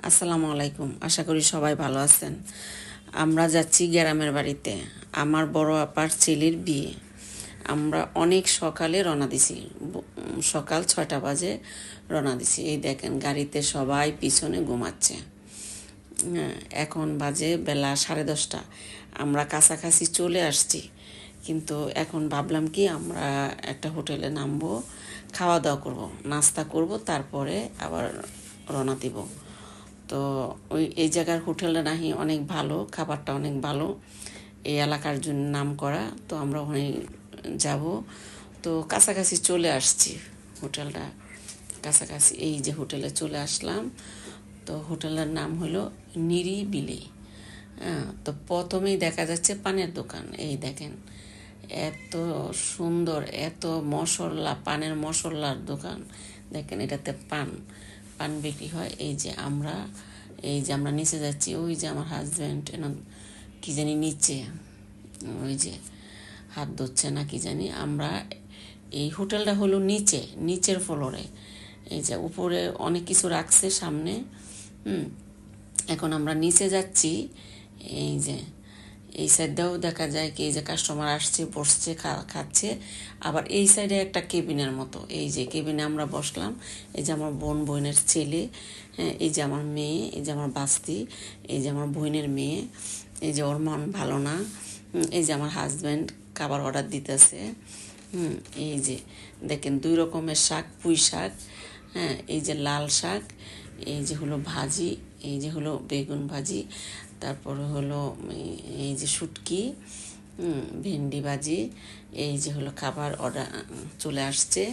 আসসালামু আলাইকুম। আশা করি সবাই ভালো আছেন। আমরা যাচ্ছি গ্রামের বাড়িতে, আমার বড় আপার ছেলের বিয়ে। আমরা অনেক সকালে রওনা দিছি, সকাল 6টা বাজে রওনা দিছি। এই দেখেন গাড়িতে সবাই পিছনে ঘুমাচ্ছে। হ্যাঁ, এখন বাজে বেলা 10:30। আমরা কাছাকাছি চলে আসছি, কিন্তু এখন ভাবলাম কি আমরা একটা হোটেলে নামবো, খাওয়া দাওয়া করব, নাস্তা করব, তারপরে আবার রওনা দিব। তো এই জায়গার হোটেলটা নাহি অনেক ভালো, খাবারটা অনেক ভালো, এই এলাকার জন্য নাম করা। তো আমরা ওখানে যাব। তো কাছাকাছি চলে আসছি, হোটেলটা কাছাকাছি, এই যে হোটেলে চলে আসলাম। তো হোটেলের নাম হলো নিরিবিলি। হ্যাঁ, তো প্রথমেই দেখা যাচ্ছে পানের দোকান। এই দেখেন এত সুন্দর, এত মশলা, পানের মশলার দোকান। দেখেন এটাতে পান পান বিক্রি হয়। এই যে আমরা নিচে যাচ্ছি, ওই যে আমার হাজব্যান্ড কি জানি নিচে, ওই যে হাত ধুচ্ছে না কি জানি। আমরা এই হোটেলটা হলো নিচের ফ্লোরে। এই যে উপরে অনেক কিছু রাখছে সামনে। এখন আমরা নিচে যাচ্ছি। এই যে এই সাইডটাও দেখা যায় কি, এই যে কাস্টমার আসছে, বসছে, খাচ্ছে। আবার এই সাইডে একটা কেবিনের মতো, এই যে কেবিনে আমরা বসলাম। এই যে আমার বোনের ছেলে, হ্যাঁ, এই যে আমার মেয়ে, এই যে আমার বাস্তি, এই যে আমার বোনের মেয়ে, এই যে ওর মন ভালো না। এই যে আমার হাজব্যান্ড খাবার অর্ডার দিতেছে। এই যে দেখেন 2 রকমের শাক, পুঁই শাক, হ্যাঁ, এই যে লাল শাক, এই যে হলো ভাজি, এই যে হলো বেগুন ভাজি, তারপরে হলো এই যে শুটকি, ভেন্ডি ভাজি। এই যে হলো খাবার অর্ডার চলে আসছে,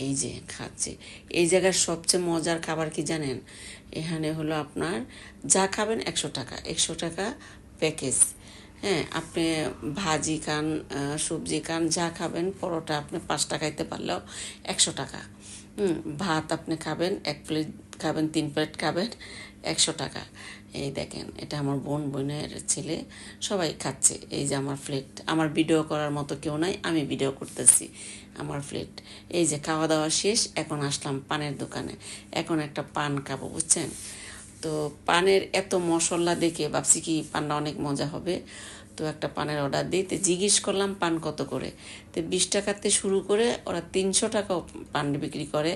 এই যে খাচ্ছে। এই জায়গার সবচেয়ে মজার খাবার কি জানেন? এখানে হলো আপনার যা খাবেন 100 টাকা, 100 টাকা প্যাকেজ। হ্যাঁ, আপনি ভাজি খান, সবজি খান, যা খাবেন, পরোটা আপনি 5টা খাইতে পারলেও 100 টাকা। ভাত আপনি খাবেন, 1 প্লেট খাবেন, 3 প্লেট খাবেন, 100 টাকা। এই দেখেন এটা আমার বোনের ছেলে, সবাই খাচ্ছে। এই যে আমার প্লেট, আমার ভিডিও করার মতো কেউ নাই, আমি ভিডিও করতেছি আমার প্লেট। এই যে খাওয়া দাওয়া শেষ, এখন আসলাম পানের দোকানে। এখন একটা পান খাবো, বুঝছেন? তো পানের এত মশলা দেখে ভাবছি কি পানটা অনেক মজা হবে। তো একটা পানের অর্ডার দিই, তো জিজ্ঞেস করলাম পান কত করে। তো 20 টাকাতে শুরু করে ওরা 300 টাকাও পান বিক্রি করে,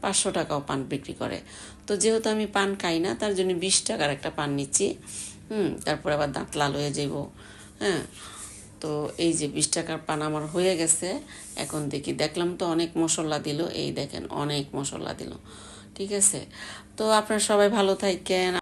500 টাকাও পান বিক্রি করে। তো যেহেতু আমি পান খাই না, তার জন্য 20 টাকার একটা পান নিচ্ছি। তারপরে আবার দাঁত লাল হয়ে যাব। হ্যাঁ, তো এই যে 20 টাকার পান আমার হয়ে গেছে। এখন দেখলাম তো অনেক মশলা দিল, এই দেখেন অনেক মশলা দিল। ঠিক আছে, তো আপনারা সবাই ভালো থাকেন।